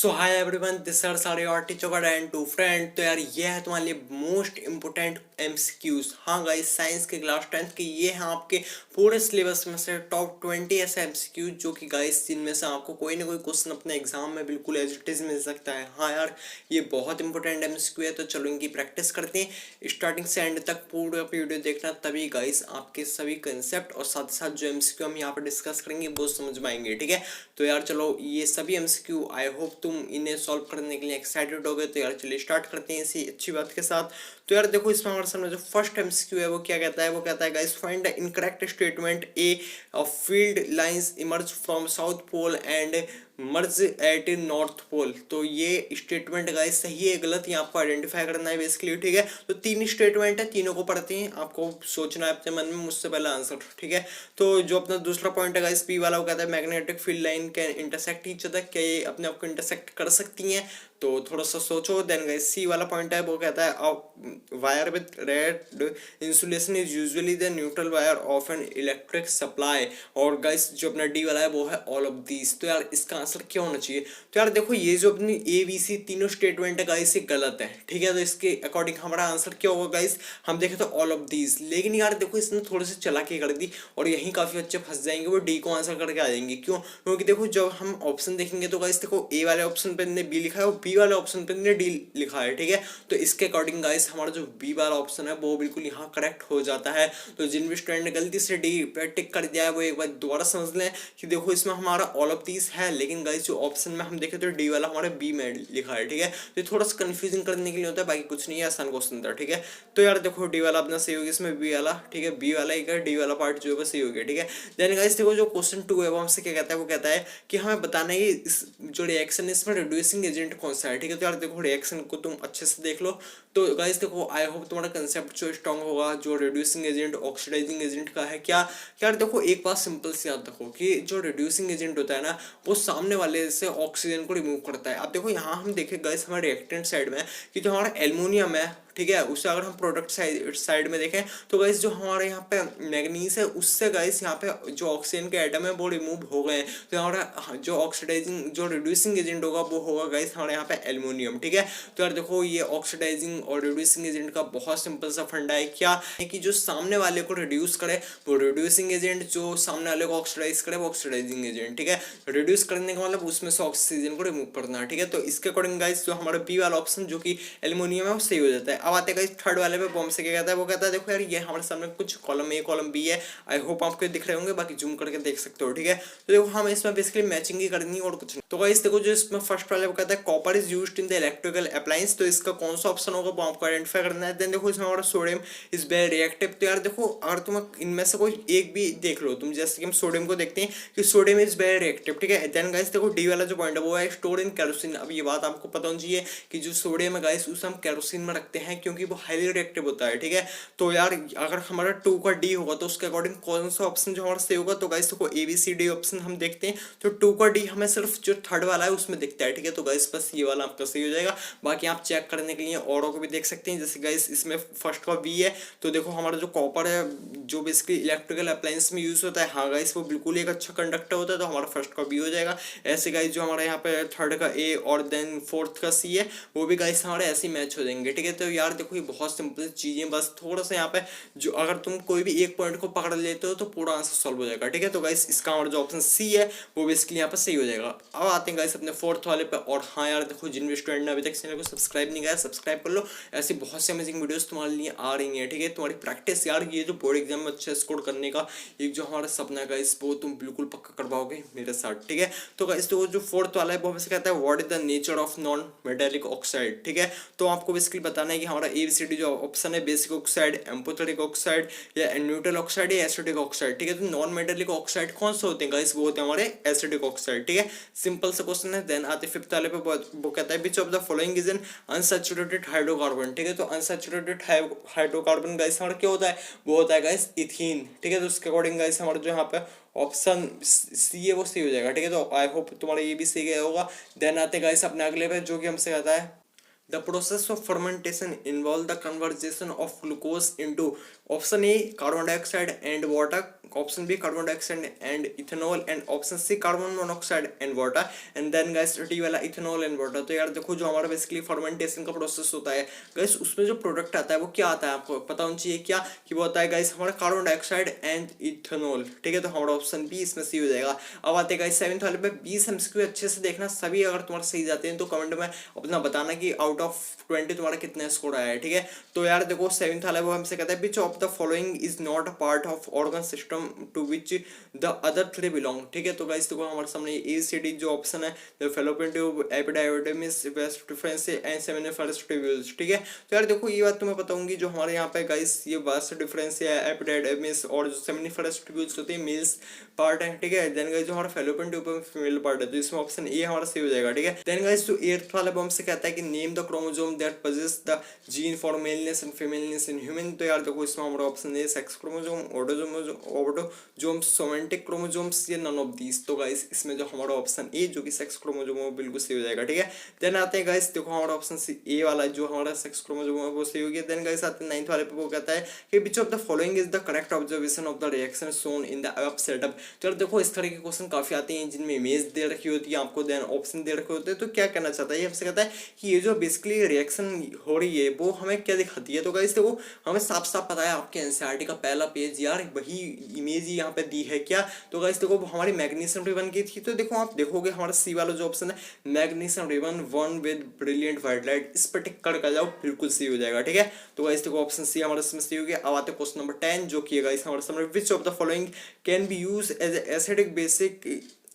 So hi everyone, this are सारे और teacher and to friend. तो यार ये है तुम्हारे लिए मोस्ट इंपोर्टेंट एमसीक्यूज। हाँ गाइस, साइंस के क्लास 10th के ये हैं आपके पूरे सिलेबस में से टॉप 20 ऐसे एमसीक्यूज जो कि गाइस जिनमें से आपको कोई ना कोई क्वेश्चन अपने एग्जाम में बिल्कुल एज इट इज मिल सकता है। हाँ यार, ये बहुत इंपॉर्टेंट एमसीक्यू है, तो चलो इनकी प्रैक्टिस करते हैं। स्टार्टिंग से एंड तक पूरा वीडियो देखना, तभी गाइस आपके सभी कंसेप्ट और साथ साथ जो एमसीक्यू हम यहाँ पर डिस्कस करेंगे वो समझ में आएंगे। ठीक है, तो यार चलो ये सभी एमसीक्यू आई होप तुम इन्हें सॉल्व करने के लिए एक्साइटेड हो गए। तो यार चलिए स्टार्ट करते हैं इसी अच्छी बात के साथ। तो यार देखो, इसमें हमारे सामने जो फर्स्ट एमसीक्यू है वो क्या कहता है, वो कहता है guys find the incorrect statement a of field lines emerge from south pole and merge at north pole. तो ये स्टेटमेंट गाइस सही है गलत, ये आपको आइडेंटिफाई करना है बेसिकली। ठीक है, तो तीन स्टेटमेंट है, तीनों को पढ़ते हैं, आपको सोचना है अपने मन में, मुझसे पहला आंसर। ठीक है, तो जो अपना दूसरा पॉइंट है गाइस, पी वाला, वो कहता है magnetic field line can intersect each other, क्या ये अपने आप को इंटरसेक्ट कर सकती हैं, तो थोड़ा सा सोचो। देन गाइस सी वाला पॉइंट है, वो कहता है wire with red insulation is usually the neutral wire of an electric supply. और गाइस जो अपना डी वाला है वो है ऑल ऑफ दीज। तो यार इसका आंसर क्या होना चाहिए? तो यार देखो, ये जो अपनी ए बी सी तीनों स्टेटमेंट है गाइस, ये गलत है। ठीक है, तो इसके अकॉर्डिंग हमारा आंसर क्या होगा गाइस? हम देखें तो ऑल ऑफ दीज। लेकिन यार देखो, इसने थोड़ी सी चालाकी कर दी और यहीं काफी बच्चे फंस जाएंगे, वो डी को आंसर करके आ जाएंगे। क्यों? क्योंकि देखो, जब हम ऑप्शन देखेंगे तो गाइस देखो, ए वाले ऑप्शन पे ने बी लिखा है और बी वाले ऑप्शन पे ने डी लिखा है। ठीक है, तो इसके अकॉर्डिंग गाइस हमारा जो बी वाला ऑप्शन है वो बिल्कुल यहाँ करेक्ट हो जाता है। तो जिन भी स्टूडेंट ने गलती से डी पे टिक कर दिया है वो एक बार दोबारा समझ लें कि देखो, इसमें हमारा ऑल ऑफ दीज है, लेकिन गाइस जो ऑप्शन में हम देखें तो डी वाला हमारे बी में लिखा है। ठीक है, तो थोड़ा सा कंफ्यूजिंग करने के लिए होता है, बाकी कुछ नहीं है, आसान क्वेश्चन था। ठीक है, तो यार देखो, डी वाला अपना सही हो गया, इसमें बी वाला। ठीक है, बी वाला एक है, डी वाला पार्ट जो है सही हो गया। ठीक है, देन गाइस देखो, जो क्वेश्चन 2 है वो हमसे क्या कहता है, वो कहता है कि हमें बताना है इस जो रिएक्शन है इसमें रिड्यूसिंग एजेंट कौन सा है। ठीक है, तो यार देखो, रिएक्शन को तुम अच्छे से देख लो। तो गाइस देखो, आई होप तुम्हारा कंसेप्ट जो स्ट्रांग होगा, जो रिड्यूसिंग एजेंट ऑक्सीडाइजिंग एजेंट का है क्या। यार देखो, एक बात सिंपल सी याद रखो कि जो रिड्यूसिंग एजेंट होता है ना, वो सामने वाले से ऑक्सीजन को रिमूव करता है। अब देखो, यहाँ हम देखें गाइस हमारे रिएक्टेंट साइड में कि जो हमारा एल्युमिनियम है, ठीक है, उससे अगर हम प्रोडक्ट साइड में देखें तो गाइस जो हमारे यहाँ पे मैग्नीज है, उससे गाइस यहाँ पे जो ऑक्सीजन के एटम है वो रिमूव हो गए। तो हमारा जो ऑक्सीडाइजिंग जो रिड्यूसिंग एजेंट होगा वो होगा गाइस हमारे यहाँ पे एल्युमिनियम। ठीक है, तो यार देखो, ये ऑक्सीडाइजिंग और रिड्यूसिंग एजेंट का बहुत सिंपल सा फंडा है, क्या है कि जो सामने वाले को रिड्यूस करे वो रिड्यूसिंग एजेंट, जो सामने वाले को ऑक्सीडाइज करे वो ऑक्सीडाइजिंग एजेंट। ठीक है, रिड्यूस करने का मतलब उसमें से ऑक्सीजन को रिमूव करना। ठीक है, तो इसके अकॉर्डिंग गाइस जो हमारा बी वाला ऑप्शन जो कि एल्युमिनियम है वो सही हो जाता है। अब आते हैं थर्ड वाले पे, बॉम्ब से क्या कहता है, वो कहता है देखो यार, ये हमारे सामने कुछ कॉलम ए कॉलम बी है, आई होप आपको दिख रहे होंगे, बाकी जूम करके देख सकते हो। ठीक है, तो देखो हमें इसमें बेसिकली मैचिंग ही करनी है और कुछ नहीं। तो गाइस देखो, जो इसमें फर्स्ट वाले वो कहता है copper is used in the electrical appliance, तो इसका कौन सा ऑप्शन होगा वो आपको आइडेंटिफाई करना है। देन देखो, इसमें हमारा सोडियम इज वेरी रिएक्टिव। तो यार देखो, अगर तुम इनमें से कोई एक भी देख लो तुम, जैसे कि हम सोडियम को देखते हैं कि सोडियम इज वेरी रिएक्टिव। ठीक है, देन गाइस देखो, डी वाला जो पॉइंट है वो है स्टोर इन केरोसिन। अब ये बात आपको पता होनी चाहिए कि जो सोडियम है गाइस उसे हम केरोसिन में रखते हैं क्योंकि वो हाईली रिएक्टिव होता है। ठीक है, तो यार अगर हमारा 2 का डी होगा तो उसके अकॉर्डिंग कौन सा ऑप्शन जो हमारा सही होगा, तो गाइस देखो A B C D option हम देखते हैं तो 2 का डी हमें सिर्फ जो थर्ड वाला है उसमें दिखता है। ठीक है, तो गाइस बस ये वाला आपका सही हो जाएगा। बाकी आप चेक करने के लिए औरों को भी देख सकते हैं, जैसे गाइस इसमें फर्स्ट का वी है, तो देखो हमारा जो कॉपर है जो बेसिकली इलेक्ट्रिकल अप्लायंस में यूज होता है, हाँ गाइस वो बिल्कुल एक अच्छा कंडक्टर होता है, तो हमारा फर्स्ट का बी हो जाएगा। ऐसे गाइस जो हमारे यहाँ पे थर्ड का ए और देन फोर्थ का सी है वो भी गाइस हमारे ऐसे ही मैच हो जाएंगे। ठीक है, तो यार देखो, ये बहुत सिंपल चीजें, बस थोड़ा सा यहाँ पे जो अगर तुम कोई भी एक पॉइंट को पकड़ लेते हो तो पूरा आंसर सॉल्व हो जाएगा। ठीक है, तो गाइस इसका हमारा जो ऑप्शन सी है वो बेसिकली यहाँ पे सही हो जाएगा। अब आते हैं गाइस अपने फोर्थ वाले पे। और हाँ यार देखो, जिन भी स्टूडेंट ने अभी तक चैनल को सब्सक्राइब नहीं किया सब्सक्राइब कर लो, ऐसी बहुत सी अमेजिंग वीडियोस तुम्हारे लिए आ रही हैं। ठीक है, तुम्हारी प्रैक्टिस यार, ये जो बोर्ड एग्जाम में अच्छा स्कोर करने का एक जो हमारा सपना है गाइस, वो तुम बिल्कुल पक्का करवाओगे मेरे साथ। ठीक है, तो गाइस तो जो फोर्थ वाला है वो हमसे कहता है what is the nature of non metallic oxide. ठीक है, तो आपको बेसिकली बताना है कि हमारा एबीसीडी जो ऑप्शन है, बेसिक ऑक्साइड, एम्फोथेटिक ऑक्साइड या न्यूट्रल ऑक्साइड या एसिडिक ऑक्साइड। ठीक है, तो नॉन मेटेलिक ऑक्साइड कौन से होते हैं गाइस, वो होते हैं हमारे एसिडिक ऑक्साइड। ठीक है, सिंपल सा क्वेश्चन है। देन आते फिफ्थ वाले पे, वो कहता है which of the following is an unsaturated hydrocarbon. ठीक है, तो अनसैचुरेटेड हाइड्रोकार्बन गाइस हमारा क्या होता है, वो होता है गाइस इथीन। ठीक है, तो उसके अकॉर्डिंग गाइस हमारा जो यहाँ पे ऑप्शन सी है वो सही हो जाएगा। ठीक है, तो आई होप तुम्हारा ये भी सही गया होगा। देन आते गाइस अपने अगले पे, जो कि हमसे कहता है The process of fermentation involves the conversion of glucose into option A carbon dioxide and water, option B carbon dioxide and ethanol, and option C carbon monoxide and water, and then guys D वाला ethanol and water. तो यार देखो जो हमारा basically fermentation का process होता है guys, उसमें जो प्रोडक्ट आता है वो क्या आता है आपको पता होना चाहिए क्या कि वो आता है गाइस हमारा कार्बन डाइऑक्साइड एंड इथेनॉल। ठीक है, तो हमारा ऑप्शन बी इसमें सी हो जाएगा। अब आते गाइस सेवंथ वाले पे 20 एमसीक्यू अच्छे से देखना, सभी अगर तुम्हारे सही जाते हैं तो कमेंट में अपना बताना कि आउट ऑफ 20 तुम्हारा कितना स्कोर आया है। ठीक है, तो यार देखो सेवंथ वाला वो हमसे कहता है which of the following is not a part of organ system to which the other three belong. ठीक है, तो गाइस देखो हमारे सामने ए सी डी जो ऑप्शन है the fallopian tube, epididymis, vas deferens and seminiferous tubules. ठीक है, तो यार देखो ये बात तुम्हें पता होंगी जो हमारे यहाँ पे गाइस ये वेस्ट डिफरेंस है, एपिडाइडिमिस और जो सेमिनिफरस ट्यूब्यूल्स होते हैं मेल्स पार्ट है। ठीक है, देन गाइस जो हमारा फेलोपियन ट्यूब है फीमेल पार्ट है, तो इसमें ऑप्शन ए हमारा सही हो जाएगा। ठीक है, देन गाइस जो एट्थ वाला बम से कहता है कि name the chromosome that possess the gene for maleness and femaleness in human. तो यार देखो इसमें हमारा option A sex chromosome, autosomes, somatic chromosomes, ये नन ऑफ दीस। तो गाइस इसमें जो हमारा ऑप्शन ए जो कि सेक्स क्रोमोसोम है वो बिल्कुल सही हो जाएगा। ठीक है, देन आते हैं गाइस देखो हमारा ऑप्शन सी ए वाला जो हमारा सेक्स क्रोमोसोम है वो सही हो गया। देन गाइस आते हैं नाइन्थ वाले पे, वो कहता है कि विच of the following is the correct observation of the reaction shown in the अब सेटअप। तो यार देखो इस तरह के क्वेश्चन काफी आते हैं जिनमें इमेज दे रखी होती है आपको, देन ऑप्शन दे रखे होते हैं। तो क्या कहना चाहता है ये हमसे कहता है कि ये जो बेसिकली रिएक्शन हो रही है वो हमें क्या दिखाती है। तो गाइस देखो हमें साफ साफ पता है आपके एनसीईआरटी का पहला पेज यार वही इमेज ही यहाँ पे दी है क्या। तो गाइस देखो हमारी मैग्नीशियम रिबन की थी, तो देखो आप देखोगे हमारा सी वाला जो ऑप्शन है magnesium ribbon one with brilliant white light, इस पर टिक कर जाओ बिल्कुल सही हो जाएगा। ठीक है, तो गाइस देखो ऑप्शन सी हमारा इसमें सही हो गया। अब आते क्वेश्चन नंबर 10 जो कि गाइस हमारे सामने which of the following can be use as acidic basic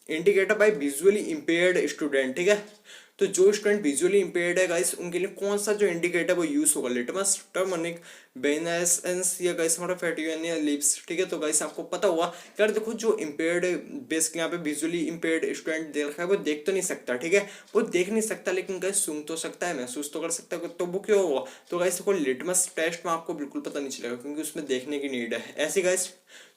indicator by visually impaired student. ठीक है, तो जो स्टूडेंट विजुअली इंपेयर्ड है गाइस उनके लिए कौन सा जो इंडिकेटर वो यूज होगा, लिटमस, टर्मरिक, बेनेसेंस या गाइस हमारा फैटियोनिया लिप्स। ठीक है, तो गाइस आपको पता होगा यार देखो जो इंपेयर्ड बेसिकली यहाँ पे विजुअली इंपेयर्ड स्टूडेंट देख रखा है वो देख तो नहीं सकता। ठीक है, वो देख नहीं सकता लेकिन गाइस सुन तो सकता है, महसूस तो कर सकता है, तो वो क्यों होगा। तो गाइस देखो लिटमस टेस्ट में आपको बिल्कुल पता नहीं चलेगा क्योंकि उसमें देखने की नीड है। ऐसे गाइस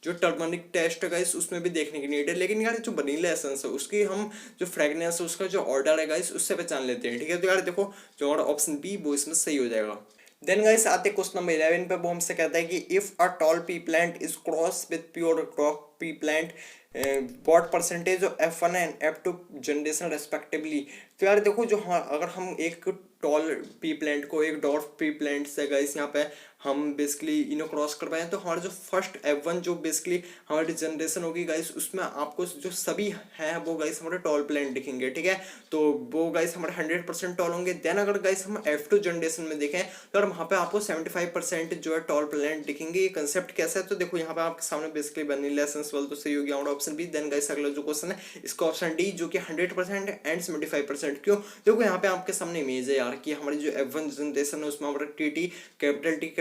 जो टर्मरिक टेस्ट है गाइस उसमें भी देखने की नीड है, लेकिन यार जो वनीला एसेंस है उसकी हम जो फ्रेगनेंस है उसका जो ऑर्डर है गाइस उससे पहचान लेते हैं। ठीक है, तो यार देखो जो हमारा ऑप्शन बी वो इसमें सही हो जाएगा। देन गाइस आते क्वेश्चन नंबर 11 पे, वो हमसे कहता है कि if a tall P plant is cross with pure crop P plant what percentage of F1 and F2 generation respectively. तो यार देखो जो अगर हम एक टॉल पी प्लांट को एक डॉर्फ पी प्लांट से गाइस यहाँ पे हम बेसिकली इन्हें क्रॉस करवाएं तो हमारा जो फर्स्ट F1 जो बेसिकली हमारी जनरेशन होगी गाइस उसमें आपको जो सभी हैं वो गाइस हमारे टॉल प्लांट दिखेंगे। ठीक है, तो वो गाइस हमारे 100% टॉल होंगे। देन अगर गाइस हम F2 जनरेशन में देखें तो वहाँ पे आपको 75% जो है टॉल प्लांट दिखेंगे। ये कंसेप्ट कैसा है, तो देखो यहाँ पे आपके सामने बेसिकली वनीला एसेंस वाला तो सही हो गया हमारा ऑप्शन बी। देन गाइस अगला जो क्वेश्चन है इसका ऑप्शन डी जो कि 100% एंड 75%। क्यों, देखो यहाँ पे आपके सामने इमेज है यार कि हमारी जो F1 जनरेशन है उसमें हमारा टी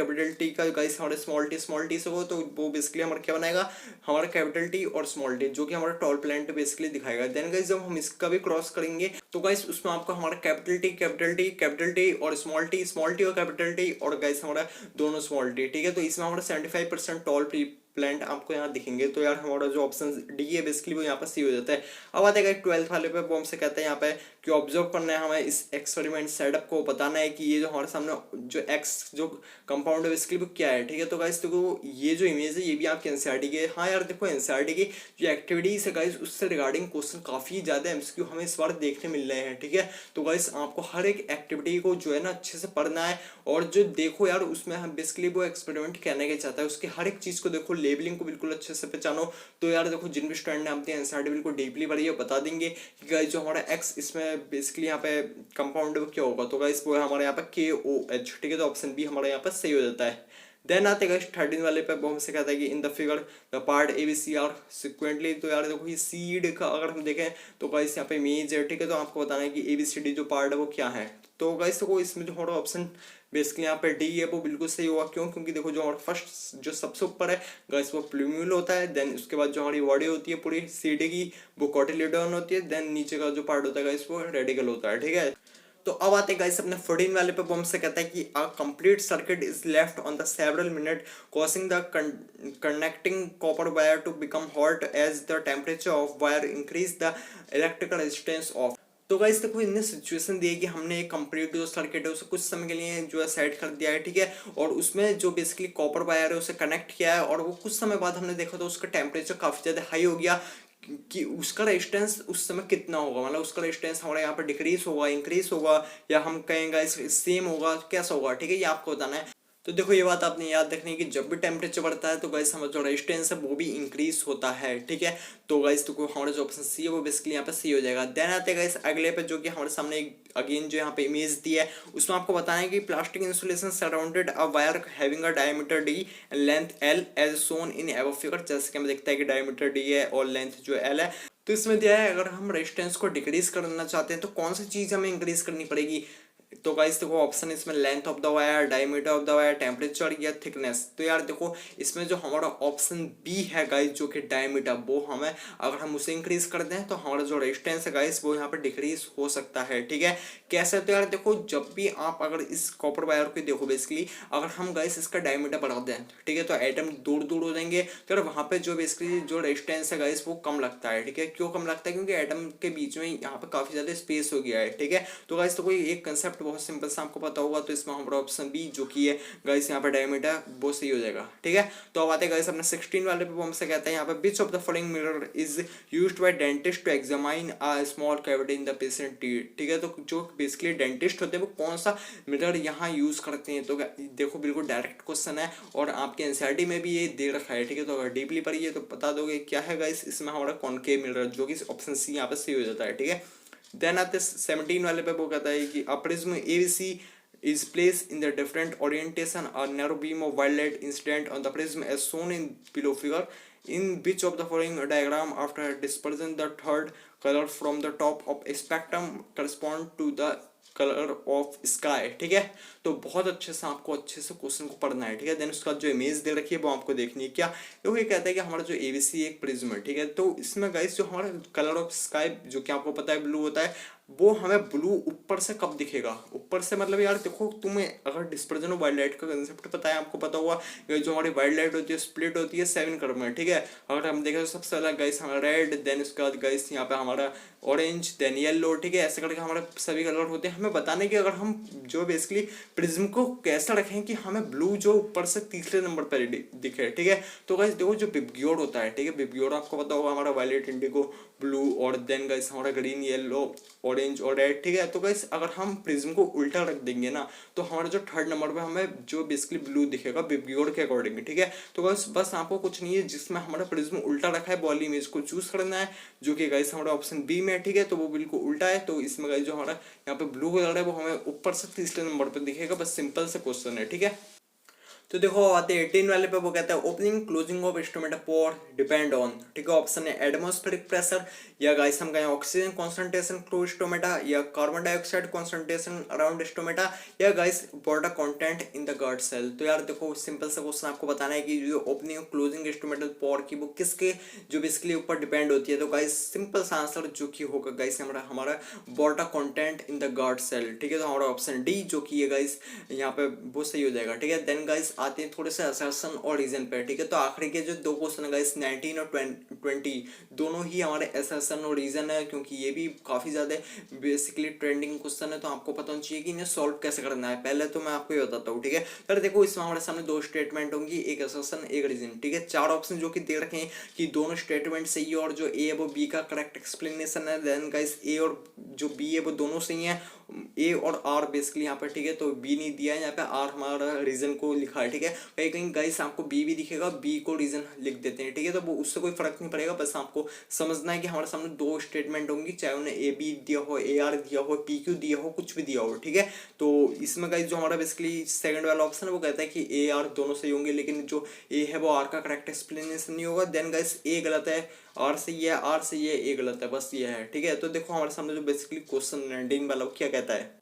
कैपिटल टी का गाइस हमारे स्मॉल टी से हो तो वो बेसिकली हमारा क्या बनाएगा हमारा कैपिटल टी और स्मॉल टी जो कि हमारा टॉल प्लांट बेसिकली दिखाएगा। देन गाइस जब हम इसका भी क्रॉस करेंगे तो गाइस उसमें आपको हमारा कैपिटल टी और स्मॉल टी और कैपिटल टी और गाइस हमारा दोनों स्मॉल टी। ठीक है, तो इसमें हमारा 75% टॉल प्लांट आपको यहाँ दिखेंगे। तो यार हमारा जो ऑप्शन डी है बेसिकली वो यहाँ पर सी हो जाता है। अब आते हैं 12th वाले पे, वो हमसे कहते हैं यहाँ पे कि ऑब्जर्व करना है हमें इस एक्सपेरिमेंट सेटअप को, बताना है कि ये जो हमारे सामने जो एक्स जो कंपाउंड है बेसिकली वो क्या है। ठीक है, तो गाइस देखो ये जो इमेज है ये भी आपके एनसीईआरटी के। हाँ यार देखो एनसीईआरटी की जो एक्टिविटीज है गाइस उससे रिगार्डिंग क्वेश्चन काफी ज्यादा एमसीक्यू हमें इस बार देखने मिल रहे हैं। ठीक है, तो गाइस आपको हर एक एक्टिविटी को जो है ना अच्छे से पढ़ना है और जो देखो यार उसमें हम बेसिकली वो एक्सपेरिमेंट कहने के चाहता है उसकी हर एक चीज को देखो, लेबलिंग को बिल्कुल अच्छे से पहचानो। तो यार देखो जिन भी स्टूडेंट ने अपने एनसीईआरटी बिल्कुल डीपली पढ़ी है बता देंगे कि गाइस जो हमारा एक्स इसमें बेसिकली यहाँ पे कंपाउंड क्या होगा। तो गाइस वो है हमारे यहाँ पे KOH। ठीक है, तो ऑप्शन बी हमारे यहाँ पर सही हो जाता है। देन आते गाइस 13 वाले पे, वो हमसे कहता है कि in the figure the part ABC are sequentially. तो यार देखो ये सीड का अगर हम देखें तो गाइस यहाँ पे इमेज है। ठीक है, तो आपको बताना है कि ABCD जो पार्ट है वो क्या है। तो गाइस देखो इसमें जो हमारा ऑप्शन बेसिकली यहाँ पे डी है वो बिल्कुल सही होगा। क्यों, क्योंकि देखो जो हमारा फर्स्ट जो सबसे ऊपर है गाइस वो प्लूम्यूल होता है। देन उसके बाद जो हमारी बॉडी होती है पूरी सीडी की वो कोटिलेडोन होती है। देन नीचे का जो पार्ट होता है गाइस वो रेडिकल होता है। ठीक है, तो अब आते हैं गाइस अपने 14 वाले पे, वो हमसे कहता है कि a complete circuit is left on the several minute causing the connecting copper wire to become hot as the temperature of wire increase the electrical resistance of. तो गाइस देखो इनने सिचुएशन दी है कि हमने एक कंप्लीट जो सर्किट है उसे कुछ समय के लिए जो है सेट कर दिया है, ठीक है, और उसमें जो बेसिकली कॉपर वायर है उसे कनेक्ट किया है, और वो कुछ समय बाद हमने देखा तो उसका टेम्परेचर काफी ज्यादा हाई हो गया कि उसका रेजिस्टेंस उस समय कितना होगा, मतलब उसका रेजिस्टेंस हमारे यहाँ पर डिक्रीज होगा, इंक्रीज होगा, या हम कहेंगे सेम होगा, कैसा होगा, ठीक है, ये आपको बताना है। तो देखो ये बात आपने याद रखनी है कि जब भी टेम्परेचर बढ़ता है तो गाइस हमारा जो रेजिस्टेंस है वो भी इंक्रीज होता है, ठीक है। तो गाइस तो हमारा जो ऑप्शन सी है वो बेसिकली यहाँ पे सी हो जाएगा। देन आते हैं गाइस अगले पे, जो कि हमारे सामने अगेन जो यहाँ पे इमेज दी है उसमें आपको बताना है कि plastic insulation surrounded a wire having a diameter D and length L as shown in above figure. जैसे कि हमें देखता है कि डायमीटर डी है और लेंथ जो एल है। तो इसमें दिया है अगर हम रेजिस्टेंस को डिक्रीज करना चाहते हैं तो कौन सी चीज हमें इंक्रीज करनी पड़ेगी। तो गाइस देखो ऑप्शन इसमें length of the wire, diameter of the wire, temperature या थिकनेस। तो यार देखो इसमें जो हमारा ऑप्शन बी है गाइस जो कि डायमीटर, वो हमें अगर हम उसे इंक्रीज कर दें तो हमारा जो रेजिस्टेंस है गाइस वो यहाँ पे डिक्रीज हो सकता है, ठीक है। कैसे, तो यार देखो जब भी आप अगर इस कॉपर वायर को देखो बेसिकली अगर हम गाइस इसका डायमीटर बढ़ा दें, ठीक है, तो एटम दूर दूर हो जाएंगे, तो यार वहाँ पे जो बेसिकली जो रेजिस्टेंस है गाइस वो कम लगता है, ठीक है। क्यों कम लगता है, क्योंकि एटम के बीच में यहाँ पे काफी ज्यादा स्पेस हो गया है, ठीक है। तो गाइस तो कोई एक कंसेप्ट बहुत सिंपल सा आपको पता होगा, तो इसमें हमारा ऑप्शन बी जो कि है गाइस यहाँ पे डायमीटर वो सही हो जाएगा, ठीक है। तो अब आते हैं गाइस अपने 16 वाले पे, वो हमसे कहता है यहाँ पे which of the following mirror is used by dentist to examine a small cavity in the patient teeth, ठीक है। तो जो बेसिकली डेंटिस्ट होते हैं वो कौन सा मिरर यहाँ यूज करते हैं। तो देखो बिल्कुल डायरेक्ट क्वेश्चन है और आपके एनसीईआरटी में भी ये दे रखा है, ठीक है। तो अगर डीपली पढ़िए तो बता दोगे क्या है गाइस, इसमें हमारा कॉनकेव मिरर जो कि ऑप्शन सी यहाँ पे सही हो जाता है, ठीक है। देन आते 17 वाले पे, वो कहता है कि a prism ABC is placed in the different orientation a narrow beam of white light incident on the prism as shown in below figure. In which of the following diagram after dispersion the third color from the top of a spectrum correspond to the colour of sky, ठीक है। तो बहुत अच्छे से आपको अच्छे से question को पढ़ना है, ठीक है। देन उसका जो इमेज दे रखी है वो आपको देखनी है। क्या तो ये कहता है कि हमारा जो एबीसी एक प्रिज्म है, ठीक है। तो इसमें गाइस जो हमारा कलर ऑफ स्काई जो कि आपको पता है ब्लू होता है, वो हमें ब्लू ऊपर से कब दिखेगा। ऊपर से मतलब यार देखो तुम्हें अगर डिस्पर्जन ऑफ वाइट लाइट का कंसेप्ट पता है, आपको पता होगा जो हमारी वाइट लाइट होती है स्प्लिट होती है 7 कलर में, ठीक है। अगर हम देखें तो सबसे पहला गाइस हमारा रेड, देन उसके बाद गाइस यहाँ पे हमारा ऑरेंज, देन येलो, ठीक है। ऐसे करके हमारे सभी कलर होते हैं। हमें बताने कि अगर हम जो बेसिकली प्रिज्म को कैसा रखें कि हमें ब्लू जो ऊपर से तीसरे नंबर पर दिखे, ठीक है। तो गाइस देखो जो विबग्योर होता है, ठीक है, विबग्योर आपको पता होगा हमारा वायलेट, इंडिगो, ब्लू, और देन गाइस हमारा ग्रीन, येलो, ऑरेंज और रेड, ठीक है। तो गाइस अगर हम प्रिज्म को उल्टा रख देंगे ना तो हमारा जो थर्ड नंबर पे हमें जो बेसिकली ब्लू दिखेगा विबग्योर के अकॉर्डिंग, ठीक है। तो गाइस बस आपको कुछ नहीं है, जिसमें हमारा प्रिज्म उल्टा रखा है वाली इमेज को चूज करना है, जो कि गाइस हमारा ऑप्शन बी में है, ठीक है। तो वो बिल्कुल उल्टा है। तो इसमें गाइस जो हमारा यहाँ पे ब्लू कलर है वो हमें ऊपर से तीसरे नंबर पर दिखेगा। बस सिंपल से क्वेश्चन है, ठीक है। तो देखो आते 18 वाले पे, वो कहता है opening closing of instrument pore depend on, ठीक है। ऑप्शन है एटमॉस्फेरिक प्रेशर, या गाइस हम कहें ऑक्सीजन कॉन्सेंट्रेशन थ्रू स्टोमेटा, या carbon dioxide concentration around stomata, या guys water content in the gut cell. तो यार देखो सिंपल सा क्वेश्चन आपको बताना है कि जो ओपनिंग क्लोजिंग इंस्ट्रूमेंटल पोर की वो किसके जो बेसिकली ऊपर डिपेंड होती है। तो गाइस सिंपल सा आंसर जो कि होगा गाइस हमारा water content in the gut cell, ठीक है। तो हमारा ऑप्शन डी जो कि है गाइस यहाँ पे वो सही हो जाएगा, ठीक है। देन गाइस आते हैं थोड़े से असर्शन और रीजन पे, ठीक है। तो आखिरी के जो दो क्वेश्चन है गाइस 19 और 20 दोनों ही हमारे असर्शन और रीजन है, क्योंकि ये भी काफी ज्यादा बेसिकली ट्रेंडिंग क्वेश्चन है। तो आपको पता होना चाहिए कि इन्हें सॉल्व कैसे करना है। पहले तो मैं आपको ये बताता हूँ, ठीक है। फिर देखो इसमें हमारे सामने दो स्टेटमेंट होंगी, एक असर्शन एक रीजन, ठीक है। चार ऑप्शन जो कि दे रखे हैं कि दोनों स्टेटमेंट सही है और जो ए है वो बी का करेक्ट एक्सप्लेनेशन है। देन गाइस ए और जो बी है वो दोनों सही है, ए और आर बेसिकली यहाँ पर, ठीक है। तो बी नहीं दिया है यहाँ पे, आर हमारा रीजन को लिखा है, ठीक है। कहीं कहीं गाइस आपको बी भी दिखेगा, बी को रीजन लिख देते हैं, ठीक है। तो वो उससे कोई फर्क नहीं पड़ेगा, बस आपको समझना है कि हमारे सामने दो स्टेटमेंट होंगी, चाहे उन्हें ए बी दिया हो, ए आर दिया हो, पी क्यू दिया हो, कुछ भी दिया हो, ठीक है। तो इसमें गाइस जो हमारा बेसिकली सेकंड वाला ऑप्शन है वो कहता है कि ए आर दोनों सही होंगे, लेकिन जो ए है वो आर का करेक्ट एक्सप्लेनेशन नहीं होगा। देन गाइस ए गलत है, आर सही है, आर सही है, ए गलत है, बस ये है, ठीक है। तो देखो हमारे सामने जो बेसिकली क्वेश्चन 19 वाला क्या कहता है,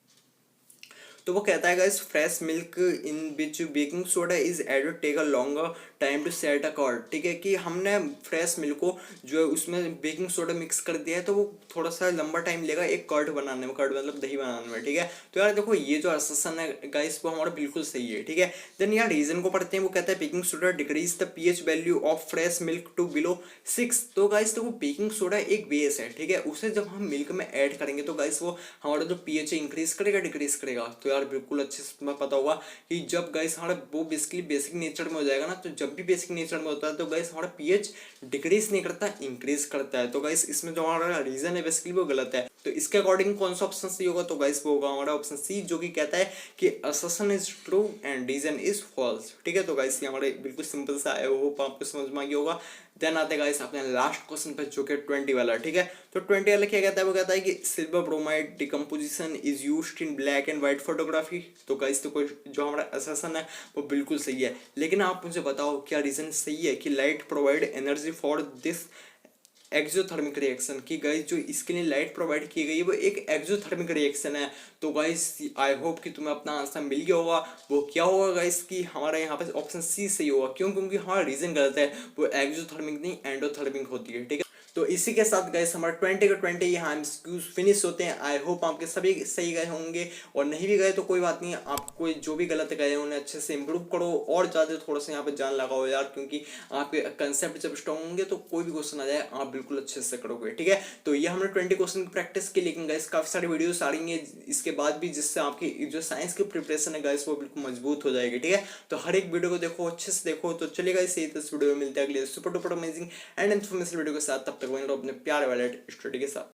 तो वो कहता है guys fresh milk in which baking soda is added take a longer time to set a curd, ठीक है, कि हमने फ्रेश मिल्क को जो है उसमें बेकिंग सोडा मिक्स कर दिया है तो वो थोड़ा सा लंबा टाइम लेगा एक कर्ड बनाने में, कर्ड मतलब दही बनाने में, ठीक है। तो यार देखो ये जो अससन है गाइस वो हमारा बिल्कुल सही है, ठीक है। देन यार रीजन को पढ़ते हैं, वो कहता है baking soda decrease the pH value of fresh milk to below 6। तो गाइस देखो बेकिंग सोडा एक बेस है, ठीक है, उसे जब हम मिल्क में ऐड करेंगे तो गाइस वो हमारा जो पीएच है इंक्रीज करेगा डिक्रीज करेगा। तो यार बिल्कुल अच्छे से तुम्हें पता होगा कि जब गाइस हमारा वो बेसिकली बेसिक नेचर में हो जाएगा ना, तो जब भी बेसिक नेचर में होता है तो गाइस हमारा पीएच डिक्रीज नहीं करता, इंक्रीज करता है। तो गाइस इसमें जो हमारा रीजन है बेसिकली वो गलत है। तो इसके अकॉर्डिंग कौन सा ऑप्शन सही होगा, तो गाइस वो होगा हमारा ऑप्शन सी, जो कि कहता है कि assertion is true and reason is false, ठीक है। तो गाइस ये हमारे बिल्कुल सिंपल सा है, वो आपको समझ में आ गया होगा। देन आते गाइस अपने लास्ट क्वेश्चन पे जो कि 20 वाला, ठीक है। तो 20 वाला क्या कहता है, वो कहता है कि silver bromide decomposition is used in black and white photography. तो गाइस तो कोई जो हमारा असर्शन है वो बिल्कुल सही है, लेकिन आप मुझे बताओ क्या रीजन सही है कि light provide energy for this exothermic reaction, की गाइस जो इसके लिए लाइट प्रोवाइड की गई है वो एक एक्सोथर्मिक रिएक्शन है। तो गाइस आई होप कि तुम्हें अपना आंसर मिल गया होगा। वो क्या होगा गाइस कि हमारा यहाँ पे ऑप्शन सी सही होगा, क्यों, क्योंकि हमारा रीजन गलत है, वो एक्सोथर्मिक नहीं एंडोथर्मिक होती है, ठीक है। तो इसी के साथ गाइस हमारे 20 के 20 यहाँ एमसीक्यूज फिनिश होते हैं। आई होप आपके सभी सही गए होंगे, और नहीं भी गए तो कोई बात नहीं, आपको जो भी गलत गए हैं उन्हें अच्छे से इंप्रूव करो और ज़्यादा थोड़ा सा यहाँ पे जान लगाओ यार, क्योंकि आपके कंसेप्ट जब स्ट्रॉन्ग होंगे तो कोई भी क्वेश्चन आ जाए आप बिल्कुल अच्छे से करोगे, ठीक है। तो ये हमने 20 क्वेश्चन की प्रैक्टिस की, लेकिन गाइस काफ़ी सारी वीडियोस आ रही हैं इसके बाद भी, जिससे आपकी जो साइंस की प्रिपरेशन है गाइस वो बिल्कुल मजबूत हो जाएगी, ठीक है। तो हर एक वीडियो को देखो, अच्छे से देखो। तो चलिए गाइस यही इस वीडियो में मिलते हैं अगले super duper amazing and information video के साथ, तब तक बने रहो अपने प्यारे वाले स्टडी के साथ।